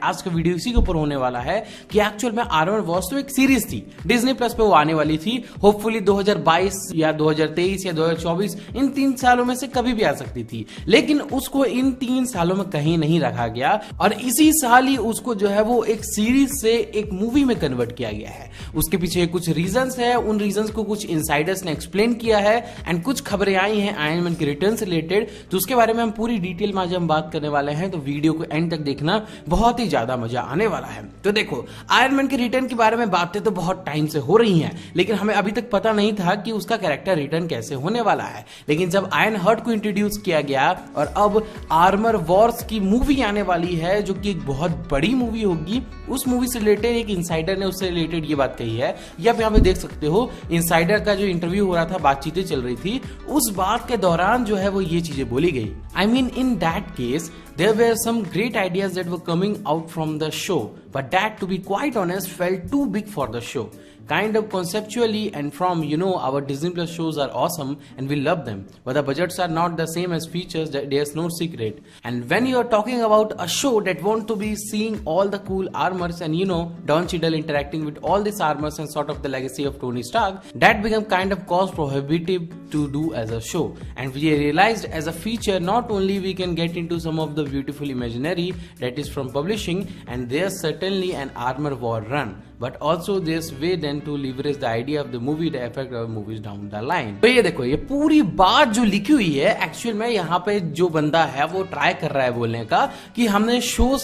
आज का वीडियो इसी के ऊपर होने वाला है कि एक्चुअल में आर्मर वॉर्स तो एक सीरीज थी, डिज्नी प्लस पे वो आने वाली थी। होपफुली 2022 या 2023 या 2024 इन 3 सालों में से कभी भी आ सकती थी, लेकिन उसको इन 3 सालों में कहीं नहीं रखा गया और इसी साल ही उसको जो है वो एक सीरीज से एक मूवी में कन्वर्ट किया गया है। उसके पीछे कुछ रीजंस है, उन रीजंस को कुछ इनसाइडर्स ने एक्सप्लेन किया है एंड कुछ खबरें आई हैं आयरन मैन के रिटर्न से रिलेटेड, तो उसके बारे में हम पूरी डिटेल में आज हम बात करने वाले हैं। तो वीडियो को एंड तक देखना, बहुत ही ज्यादा मजा आने वाला है। तो देखो, आयरन मैन के रिटर्न के बारे में बातें तो बहुत टाइम से हो रही हैं, लेकिन हमें अभी तक पता नहीं था कि उसका कैरेक्टर रिटर्न कैसे होने वाला है। लेकिन जब आयरन हार्ट को इंट्रोड्यूस किया गया और अब आर्मर वॉर्स की मूवी आने वाली है जो कि एक बहुत बड़ी मूवी होगी, उस मूवी से रिलेटेड एक इनसाइडर ने उससे रिलेटेड ये बात कही है। ये आप यहाँ पे देख सकते हो, इनसाइडर का जो इंटरव्यू हो रहा था, बातचीतें चल रही थी, उस बात के दौरान जो है वो ये चीजें बोली गई। I mean in that case there were some great ideas that were coming out from the show, but that, to be quite honest, felt too big for the show. Kind of conceptually and from, our Disney Plus shows are awesome and we love them, but the budgets are not the same as features, that there's no secret. And when you're talking about a show that want to be seeing all the cool armors and Don Cheadle interacting with all these armors and sort of the legacy of Tony Stark, that become kind of cost prohibitive to do as a show. And we realized as a feature, not only we can get into some of the beautiful imaginary that is from publishing, and there's certainly an armor war run, but also there's way then to leverage the idea of the movie to affect our movies down the line. तो ये देखो, ये पूरी बात जो लिखी हुई है, एक्चुअल में यहाँ पे जो बंदा है वो ट्राई कर रहा है बोलने का कि हमने शो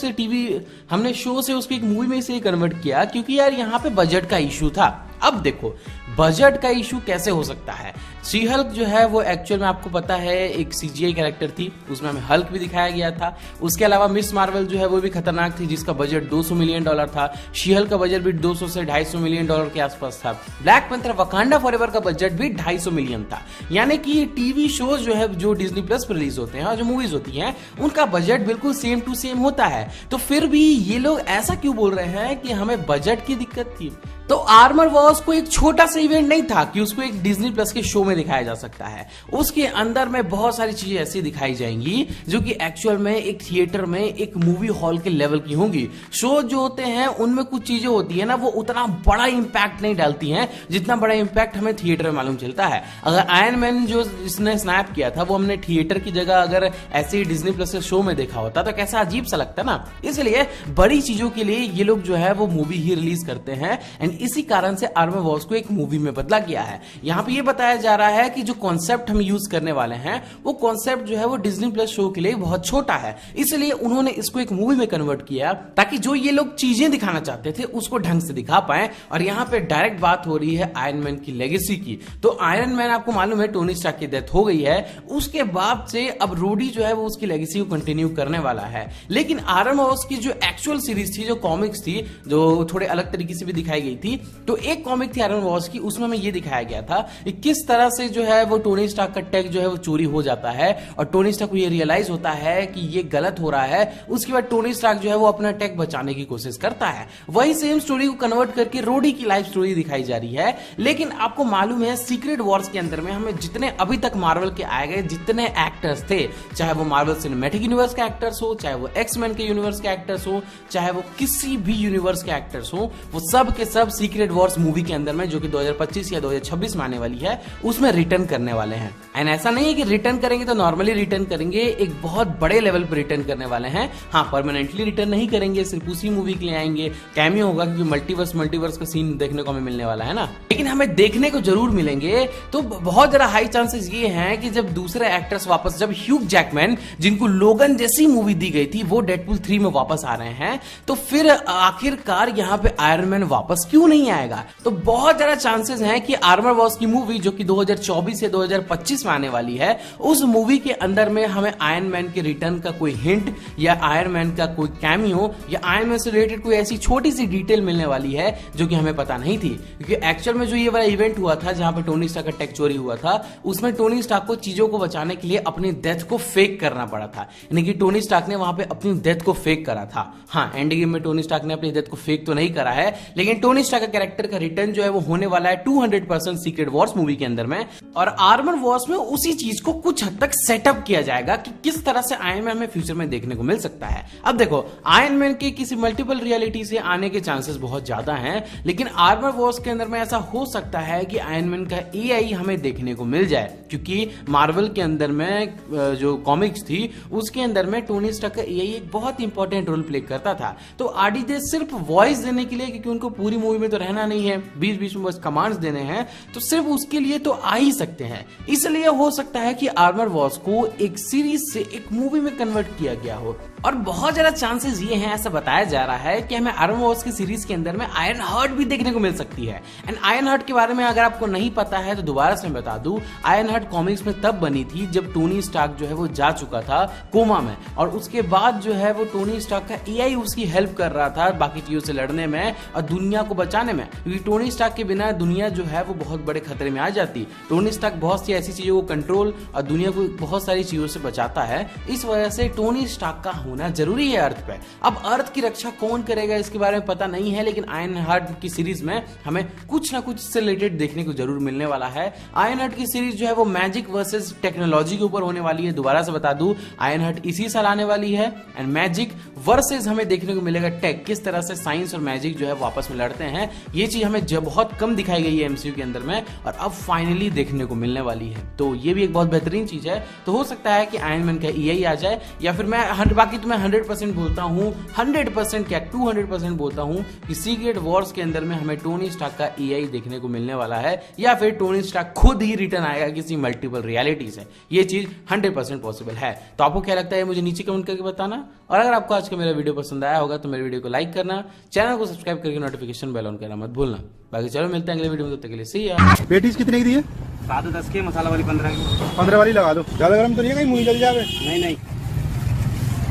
से उसको एक मूवी में से कन्वर्ट किया क्योंकि यार यहाँ पे बजट का इशू था। अब देखो, बजट का इशू कैसे हो सकता है? शी हल्क जो है वो एक्चुअल में आपको पता है एक सीजीआई कैरेक्टर थी, उसमें हमें हल्क भी दिखाया गया था। उसके अलावा मिस मार्वल जो है वो भी खतरनाक थी, जिसका बजट $200 मिलियन था। शी हल्क का बजट भी 200 से $250 मिलियन के आसपास था। ब्लैक पैंथर वकांडा फॉरएवर का बजट भी $250 मिलियन था। यानी कि ये टीवी शोज जो है, जो डिज्नी प्लस पर रिलीज होते हैं और जो मूवीज होती हैं, उनका बजट बिल्कुल सेम टू सेम होता है। तो फिर भी ये लोग ऐसा क्यों बोल रहे हैं कि हमें बजट की दिक्कत थी? तो आर्मर वॉर्स को एक छोटा सा इवेंट नहीं था कि उसको एक डिज्नी प्लस के शो में दिखाया जा सकता है। उसके अंदर में बहुत सारी चीजें ऐसी दिखाई जाएंगी जो कि एक्चुअल में एक थिएटर में एक मूवी हॉल के लेवल की होंगी। शो जो होते हैं उनमें कुछ चीजें होती है ना, वो उतना बड़ा इंपैक्ट नहीं डालती हैं जितना बड़ा इंपैक्ट हमें थिएटर में मालूम चलता है। अगर आयरन मैन जो इसने स्नैप किया था वो हमने थिएटर की जगह अगर ऐसे ही डिज्नी प्लस के शो में देखा होता तो कैसा अजीब सा लगता ना। इसलिए बड़ी चीजों के लिए ये लोग जो है वो मूवी ही रिलीज करते हैं एंड इसी कारण से आर्मर वॉर्स को एक मूवी में बदला गया है। यहां पे ये बताया जा रहा है कि जो कॉन्सेप्ट हम यूज करने वाले हैं वो कॉन्सेप्ट जो है वो डिज्नी प्लस शो के लिए बहुत छोटा है, इसलिए उन्होंने इसको एक मूवी में कन्वर्ट किया ताकि जो ये लोग चीजें दिखाना चाहते थे उसको ढंग से दिखा पाए। और यहां पे डायरेक्ट बात हो रही है आयरन मैन की लेगेसी की। तो आयरन मैन आपको मालूम है टोनी स्टार्क की डेथ हो गई है, उसके बाद से अब रोडी जो है वो उसकी लेगेसी को कंटिन्यू करने वाला है। लेकिन आर्मर वॉर्स की जो एक्चुअल सीरीज थी, जो कॉमिक्स थी, जो थोड़े अलग तरीके से भी दिखाई गई थी, तो एक कॉमिक थी आयरन वॉर्स की, उसमें हमें ये दिखाया गया था कि किस तरह से जो है वो टोनी स्टार्क का टेक जो है वो चोरी हो जाता है और टोनी स्टार्क को ये रियलाइज होता है कि ये गलत हो रहा है। उसके बाद टोनी स्टार्क जो है वो अपना टेक बचाने की कोशिश करता है। वही सेम स्टोरी को कन्वर्ट करके रोडी की लाइफ स्टोरी दिखाई जा रही है। लेकिन आपको मालूम है सीक्रेट वॉर्स के अंदर में हमें जितने अभी तक मार्वल के आए गए जितने एक्टर्स थे, चाहे वो मार्वल सिनेमैटिक यूनिवर्स के एक्टर्स हो, चाहे वो एक्स-मैन के यूनिवर्स के एक्टर्स हो, चाहे वो किसी भी यूनिवर्स के एक्टर्स हो, वो सब के सब सीक्रेट वॉर्स मूवी के अंदर में जो कि 2025 या 2026 में आने वाली है उसमें रिटर्न करने वाले हैं। एंड ऐसा नहीं है कि रिटर्न करेंगे तो नॉर्मली रिटर्न करेंगे, एक बहुत बड़े लेवल पर रिटर्न करने वाले हैं। हाँ, परमानेंटली रिटर्न नहीं करेंगे, सिर्फ उसी मूवी के लिए आएंगे। कैमियो होगा क्योंकि मल्टीवर्स का सीन देखने को हमें मिलने वाला है ना, लेकिन हमें देखने को जरूर मिलेंगे। तो बहुत ज्यादा हाई चांसेस ये हैं कि जब दूसरे एक्टर्स वापस, जब ह्यूग जैकमैन जिनको लोगन जैसी मूवी दी गई थी वो डेडपूल 3 में वापस आ रहे हैं, तो फिर आखिरकार यहाँ पे आयरन मैन वापस क्यों नहीं आएगा? तो बहुत ज्यादा चांसेस हैं कि आर्मर वॉर्स की मूवी जो कि 2024 से 2025 में आने वाली है, उस मूवी के अंदर में हमें आयरन मैन के रिटर्न का कोई हिंट या आयरन मैन का कोई कैमियो या आयरन मैन से रिलेटेड कोई ऐसी छोटी सी डिटेल मिलने वाली है जो कि हमें पता नहीं थी। क्योंकि एक्चुअल में जो ये वाला इवेंट हुआ था जहां पे टोनी स्टार्क का टेक चोरी हुआ था, उसमें टोनी स्टार्क को चीजों को बचाने के लिए अपनी डेथ को फेक करना पड़ा था। यानी कि टोनी स्टार्क ने वहां पे अपनी डेथ को फेक करा था। हाँ, एंड गेम में टोनी स्टार्क ने अपनी डेथ को फेक तो नहीं करा है, लेकिन टोनी स्टार्क का कैरेक्टर का रिटर्न जो है वो होने वाला है 200% सीक्रेट वॉर्स मूवी के अंदर में, और आर्मर वॉर्स में उसी चीज को कुछ हद तक सेटअप किया जाएगा कि किस तरह से आयरन मैन हमें फ्यूचर में देखने को मिल सकता है। अब देखो, आयरन मैन के किसी मल्टीपल रियलिटी से आने के चांसेस बहुत ज्यादा हैं, लेकिन आर्मर वॉर्स के अंदर में ऐसा हो सकता है कि आयरन मैन का एआई हमें देखने को मिल जाए, क्योंकि मार्वल के अंदर में जो कॉमिक्स थी उसके अंदर में टोनी स्टार्क का एआई एक बहुत इंपॉर्टेंट रोल प्ले करता था। तो आरडी दे सिर्फ वॉइस देने के लिए, क्योंकि उनको पूरी मूवी में तो रहना नहीं है, बीच बीच में बस कमांड्स देने हैं, तो सिर्फ उसके लिए तो आ ही सकते हैं। इसलिए हो सकता है कि आर्मर वॉर्स को एक सीरीज से एक मूवी में कन्वर्ट किया गया हो, और बहुत ज्यादा चांसेस ये हैं, ऐसा बताया जा रहा है कि हमें आर्मर वॉर्स की सीरीज के अंदर में आयरन हार्ट भी देखने को मिल सकती है। एंड आयरन हार्ट के बारे में अगर आपको नहीं पता है तो दोबारा से मैं बता दूं, आयरन हार्ट कॉमिक्स में तब बनी थी जब टोनी स्टार्क जो है वो जा चुका था कोमा में, और उसके बाद जो है वो टोनी स्टार्क का एआई उसकी हेल्प कर रहा था बाकी चीजों से लड़ने में और दुनिया को बचाने में, क्योंकि टोनी स्टार्क के बिना दुनिया जो है वो बहुत बड़े खतरे में आ जाती। टोनी स्टार्क बहुत सी ऐसी चीजों को कंट्रोल और दुनिया को बहुत सारी चीजों से बचाता है, इस वजह से टोनी स्टार्क का होना जरूरी है अर्थ पे। अब अर्थ की रक्षा कौन करेगा इसके बारे में पता नहीं है, लेकिन आयरन हार्ट की सीरीज में हमें कुछ ना कुछ से रिलेटेड देखने को जरूर मिलने वाला है। आयरन हार्ट की सीरीज जो है वो मैजिक वर्सेस टेक्नोलॉजी के ऊपर होने वाली है। दोबारा से बता दूं, आयरन हार्ट इसी साल आने वाली है, एंड मैजिक वर्सेस हमें देखने को मिलेगा टेक, किस तरह से साइंस और मैजिक जो है वो आपस में लड़ते हैं। ये चीज हमें बहुत कम दिखाई गई है एमसीयू के अंदर में, और अब फाइनली देखने को मिलने वाली है। तो ये भी एक बहुत बेहतरीन चीज है। तो हो सकता है कि आयरन मैन का एआई आ जाए, या फिर मैं बाकी तो मैं 100% बोलता हूं, 100% क्या 200% बोलता हूं कि सीक्रेट वॉर्स के अंदर में हमें टोनी स्टार्क का एआई देखने को मिलने वाला है, या फिर टोनी स्टार्क खुद ही रिटर्न आएगा किसी मल्टीपल रियलिटी से। ये चीज 100% पॉसिबल है। तो आपको क्या लगता है मुझे नीचे कमेंट करके बताना, और अगर आपको आज का मेरा वीडियो पसंद आया होगा तो मेरे वीडियो को लाइक करना, चैनल को सब्सक्राइब करके नोटिफिकेशन बेल ऑन करना मत भूलना। बाकी चलो मिलते हैं अगले वीडियो में, तब तक के लिए सी या। पेटीज कितने की दी है? 7-10 की, मसाला वाली 15 की। 15 वाली लगा दो, ज्यादा गर्म तो नहीं है कहीं मुंह जल जावे? नहीं नहीं,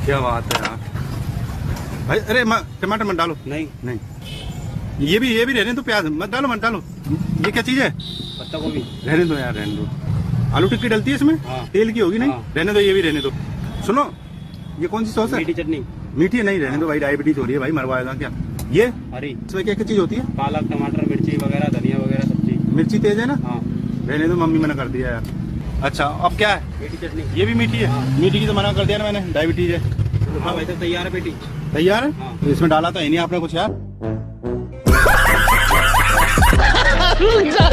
क्या बात है यार भाई। अरे टमाटर मत डालो। नहीं नहीं, ये भी रहने दो, प्याज मत डालो। ये क्या चीज है? पत्ता गोभी। रहने दो यार, रहने दो। आलू टिक्की डलती है इसमें? हाँ। तेल की होगी नहीं? हाँ। रहने दो, ये भी रहने दो। सुनो, ये कौन सी सॉस है? मीठी चटनी। मीठी नहीं, रहने दो भाई, डायबिटीज हो रही है भाई, मरवाएगा क्या? ये हरी। इसमें क्या क्या चीज होती है? पालक, टमाटर, मिर्ची वगैरह, धनिया वगैरह सब चीज। मिर्ची तेज है ना? हाँ। रहने दो, मम्मी मना कर दिया यार। अच्छा, अब क्या है? मीठी चटनी। ये भी मीठी है? हाँ। मीठी की तो मना कर दिया ना मैंने, डायबिटीज है। हाँ भाई, तो तैयार है बेटी। तैयार है? हाँ। तो इसमें डाला तो है नहीं आपने कुछ यार। रुक जा